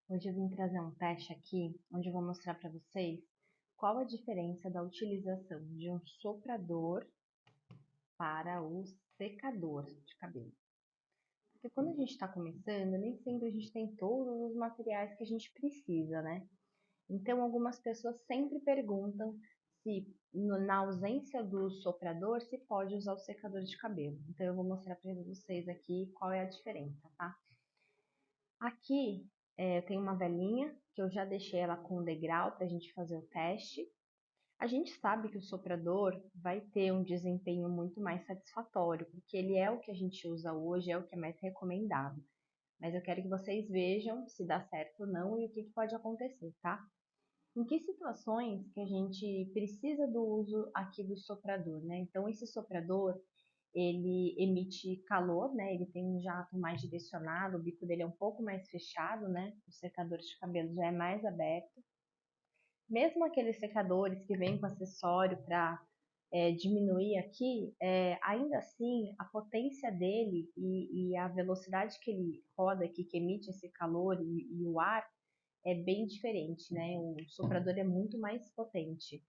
Hoje eu vim trazer um teste aqui, onde eu vou mostrar para vocês qual a diferença da utilização de um soprador para o secador de cabelo. Porque quando a gente está começando, nem sempre a gente tem todos os materiais que a gente precisa, né? Então, algumas pessoas sempre perguntam se, na ausência do soprador, se pode usar o secador de cabelo. Então, eu vou mostrar para vocês aqui qual é a diferença, tá? Aqui eu tenho uma velinha que eu já deixei ela com um degrau para a gente fazer o teste. A gente sabe que o soprador vai ter um desempenho muito mais satisfatório, porque ele é o que a gente usa hoje, é o que é mais recomendado. Mas eu quero que vocês vejam se dá certo ou não e o que pode acontecer, tá? Em que situações que a gente precisa do uso aqui do soprador, né? Então, esse soprador, ele emite calor, né? Ele tem um jato mais direcionado, o bico dele é um pouco mais fechado, né? O secador de cabelo já é mais aberto. Mesmo aqueles secadores que vêm com acessório para diminuir aqui, ainda assim a potência dele e a velocidade que ele roda aqui, que emite esse calor e o ar, é bem diferente, né? O soprador é muito mais potente.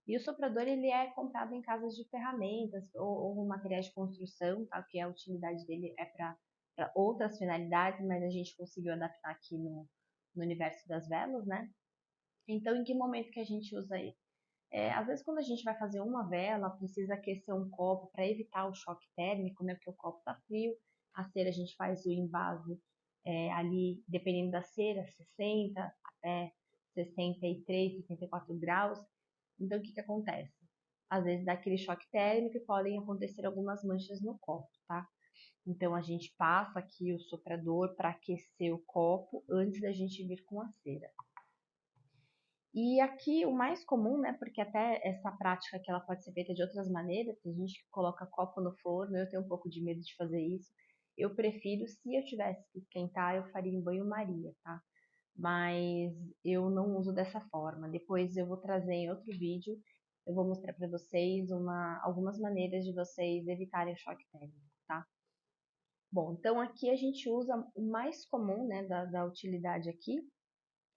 E o soprador ele é comprado em casas de ferramentas ou materiais de construção, tá? Que a utilidade dele é para outras finalidades, mas a gente conseguiu adaptar aqui no universo das velas, né? Então, em que momento que a gente usa ele? Às vezes, quando a gente vai fazer uma vela, precisa aquecer um copo para evitar o choque térmico, né? Porque o copo está frio. A cera a gente faz o invase ali, dependendo da cera, 60 até 63, 64 graus. Então, o que acontece? Às vezes dá aquele choque térmico e podem acontecer algumas manchas no copo, tá? Então, a gente passa aqui o soprador para aquecer o copo antes da gente vir com a cera. E aqui o mais comum, né, porque até essa prática que ela pode ser feita de outras maneiras, tem gente que coloca copo no forno, eu tenho um pouco de medo de fazer isso. Eu prefiro, se eu tivesse que esquentar, eu faria em banho-maria, tá? Mas eu não uso dessa forma. Depois eu vou trazer em outro vídeo, eu vou mostrar para vocês algumas maneiras de vocês evitarem o choque térmico, tá? Bom, então aqui a gente usa o mais comum, né, da utilidade aqui,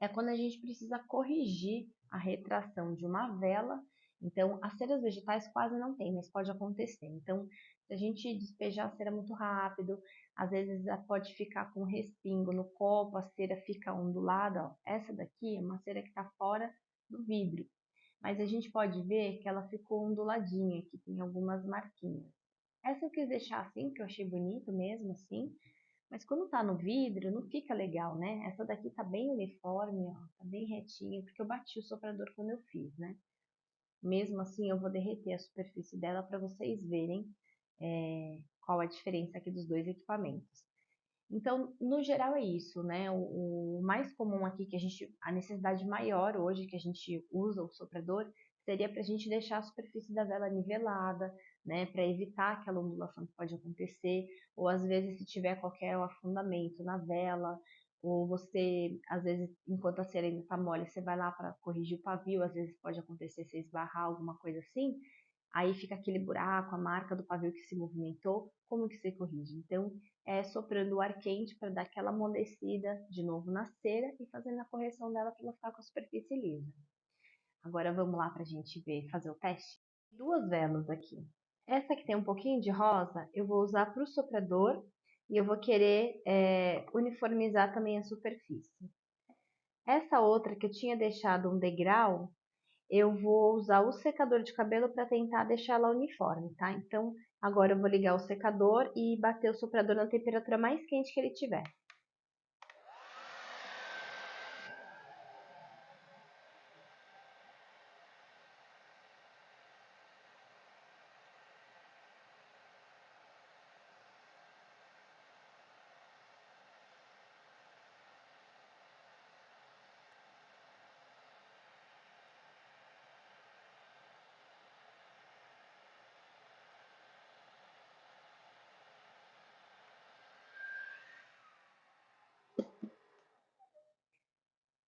é quando a gente precisa corrigir a retração de uma vela. Então, as ceras vegetais quase não tem, mas pode acontecer. Então, se a gente despejar a cera muito rápido, às vezes ela pode ficar com respingo no copo, a cera fica ondulada. Ó. Essa daqui é uma cera que está fora do vidro, mas a gente pode ver que ela ficou onduladinha, que tem algumas marquinhas. Essa eu quis deixar assim, porque eu achei bonito mesmo assim, mas quando tá no vidro, não fica legal, né? Essa daqui tá bem uniforme, ó, tá bem retinha, porque eu bati o soprador quando eu fiz, né? Mesmo assim, eu vou derreter a superfície dela para vocês verem qual a diferença aqui dos dois equipamentos. Então, no geral é isso, né? O mais comum aqui a necessidade maior hoje que a gente usa o soprador seria para a gente deixar a superfície da vela nivelada, né? Para evitar aquela ondulação que pode acontecer, ou às vezes se tiver qualquer afundamento na vela, ou você, às vezes, enquanto a cera ainda está mole, você vai lá para corrigir o pavio, às vezes pode acontecer você esbarrar alguma coisa assim, aí fica aquele buraco, a marca do pavio que se movimentou, como que você corrige? Então, soprando o ar quente para dar aquela amollecida de novo na cera e fazendo a correção dela para ela ficar com a superfície lisa. Agora vamos lá para a gente ver, fazer o teste? Duas velas aqui. Essa que tem um pouquinho de rosa, eu vou usar para o soprador e eu vou querer uniformizar também a superfície. Essa outra que eu tinha deixado um degrau, eu vou usar o secador de cabelo para tentar deixar ela uniforme, tá? Então, agora eu vou ligar o secador e bater o soprador na temperatura mais quente que ele tiver.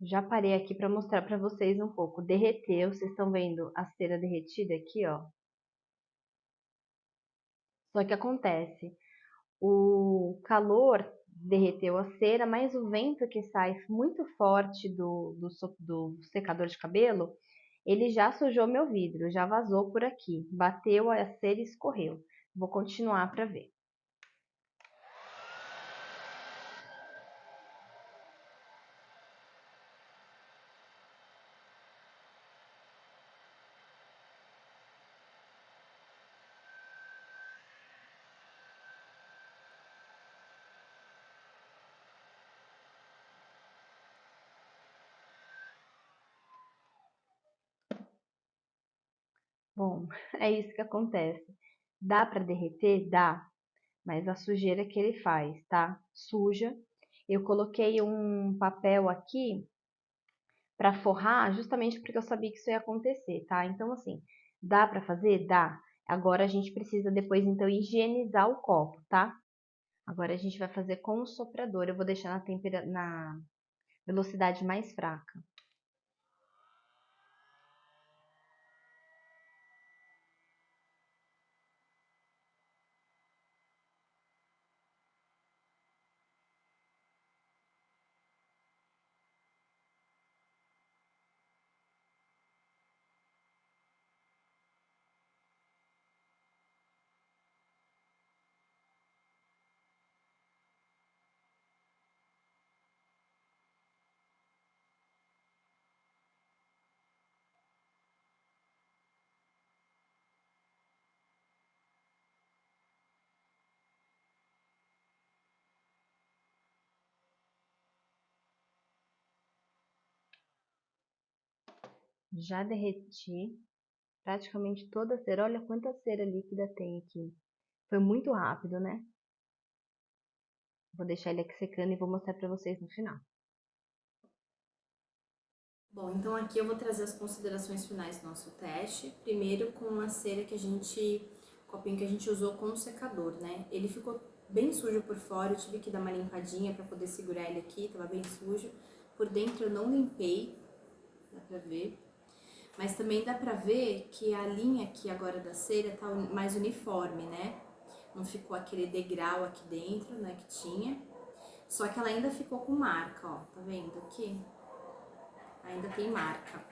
Já parei aqui para mostrar para vocês um pouco. Derreteu, vocês estão vendo a cera derretida aqui, ó. Só que acontece, o calor derreteu a cera, mas o vento que sai muito forte do secador de cabelo, ele já sujou meu vidro, já vazou por aqui, bateu a cera e escorreu. Vou continuar para ver. Bom, é isso que acontece. Dá para derreter? Dá, mas a sujeira que ele faz, tá? Suja. Eu coloquei um papel aqui para forrar, justamente porque eu sabia que isso ia acontecer, tá? Então, assim, dá para fazer? Dá. Agora a gente precisa depois, então, higienizar o copo, tá? Agora a gente vai fazer com o soprador. Eu vou deixar na velocidade mais fraca. Já derreti praticamente toda a cera. Olha quanta cera líquida tem aqui. Foi muito rápido, né? Vou deixar ele aqui secando e vou mostrar pra vocês no final. Bom, então aqui eu vou trazer as considerações finais do nosso teste. Primeiro com a cera o copinho que a gente usou com o secador, né? Ele ficou bem sujo por fora, eu tive que dar uma limpadinha para poder segurar ele aqui, tava bem sujo. Por dentro eu não limpei, dá pra ver. Mas também dá pra ver que a linha aqui agora da cera tá mais uniforme, né? Não ficou aquele degrau aqui dentro, né, que tinha. Só que ela ainda ficou com marca, ó, tá vendo aqui? Ainda tem marca.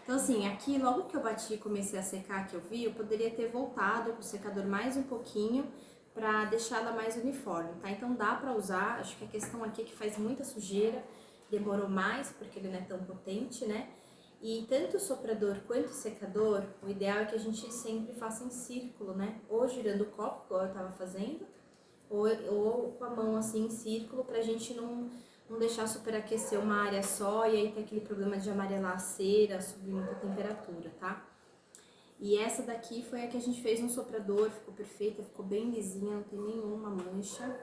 Então assim, aqui logo que eu bati e comecei a secar, que eu vi, eu poderia ter voltado com o secador mais um pouquinho pra deixar ela mais uniforme, tá? Então dá pra usar, acho que a questão aqui é que faz muita sujeira, demorou mais porque ele não é tão potente, né? E tanto o soprador quanto o secador, o ideal é que a gente sempre faça em círculo, né? Ou girando o copo, igual eu tava fazendo, ou com a mão assim em círculo, pra gente não deixar superaquecer uma área só e aí ter aquele problema de amarelar a cera, subir muita temperatura, tá? E essa daqui foi a que a gente fez no soprador, ficou perfeita, ficou bem lisinha, não tem nenhuma mancha.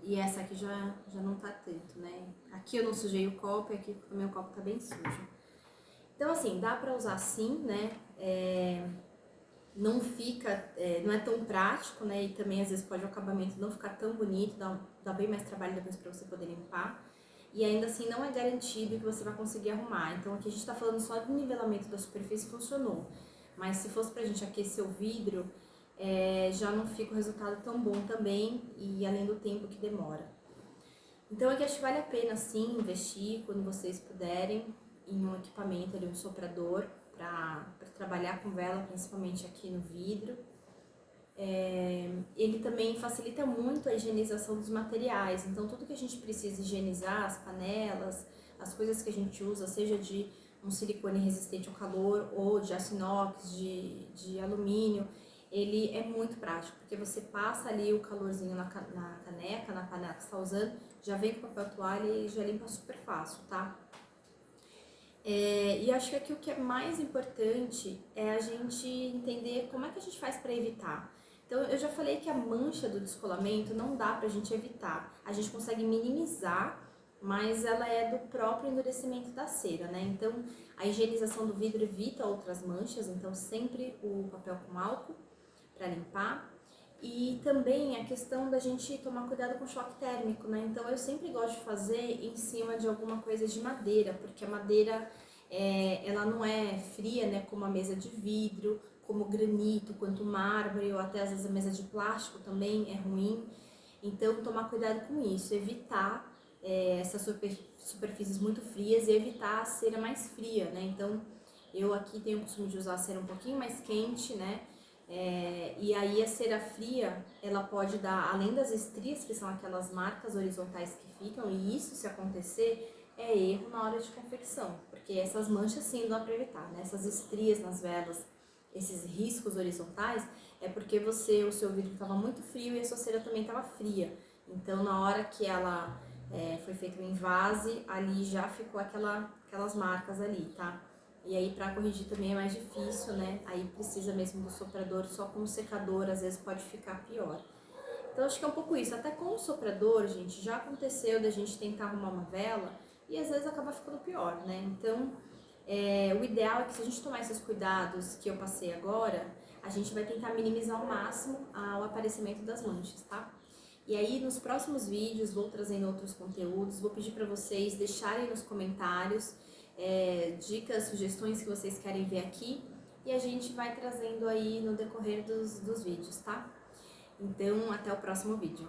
E essa aqui já não tá tanto, né? Aqui eu não sujei o copo e aqui também o copo tá bem sujo. Então assim, dá pra usar sim, né? Não fica, não é tão prático, né? E também às vezes pode o acabamento não ficar tão bonito, dá bem mais trabalho depois para você poder limpar. E ainda assim não é garantido que você vai conseguir arrumar. Então aqui a gente tá falando só do nivelamento da superfície, funcionou. Mas se fosse pra gente aquecer o vidro, já não fica o resultado tão bom também, e além do tempo que demora. Então aqui acho que vale a pena sim investir quando vocês puderem em um equipamento ali, um soprador para trabalhar com vela, principalmente aqui no vidro. Ele também facilita muito a higienização dos materiais, então tudo que a gente precisa higienizar, as panelas, as coisas que a gente usa, seja de um silicone resistente ao calor ou de aço inox, de alumínio, ele é muito prático, porque você passa ali o calorzinho na caneca, na panela que você está usando, já vem com papel toalha e já limpa super fácil, tá? E acho que aqui o que é mais importante é a gente entender como é que a gente faz para evitar. Então, eu já falei que a mancha do descolamento não dá pra gente evitar. A gente consegue minimizar, mas ela é do próprio endurecimento da cera, né? Então, a higienização do vidro evita outras manchas, então sempre o papel com álcool para limpar. E também a questão da gente tomar cuidado com o choque térmico, né? Então eu sempre gosto de fazer em cima de alguma coisa de madeira, porque a madeira ela não é fria, né? Como a mesa de vidro, como granito, quanto mármore, ou até às vezes a mesa de plástico também é ruim. Então, tomar cuidado com isso, evitar essas superfícies muito frias e evitar a cera mais fria, né? Então, eu aqui tenho o costume de usar a cera um pouquinho mais quente, né? E aí a cera fria, ela pode dar, além das estrias, que são aquelas marcas horizontais que ficam, e isso, se acontecer, é erro na hora de confecção, porque essas manchas sim dá para evitar, né? Essas estrias nas velas, esses riscos horizontais, é porque o seu vidro estava muito frio e a sua cera também estava fria. Então, na hora que ela foi feito o envase, ali já ficou aquelas marcas ali, tá? E aí, para corrigir também é mais difícil, né? Aí precisa mesmo do soprador, só com o secador às vezes pode ficar pior. Então, acho que é um pouco isso. Até com o soprador, gente, já aconteceu da gente tentar arrumar uma vela e às vezes acaba ficando pior, né? Então, o ideal é que se a gente tomar esses cuidados que eu passei agora, a gente vai tentar minimizar ao máximo o aparecimento das manchas, tá? E aí, nos próximos vídeos, vou trazendo outros conteúdos, vou pedir para vocês deixarem nos comentários dicas, sugestões que vocês querem ver aqui e a gente vai trazendo aí no decorrer dos vídeos, tá? Então, até o próximo vídeo.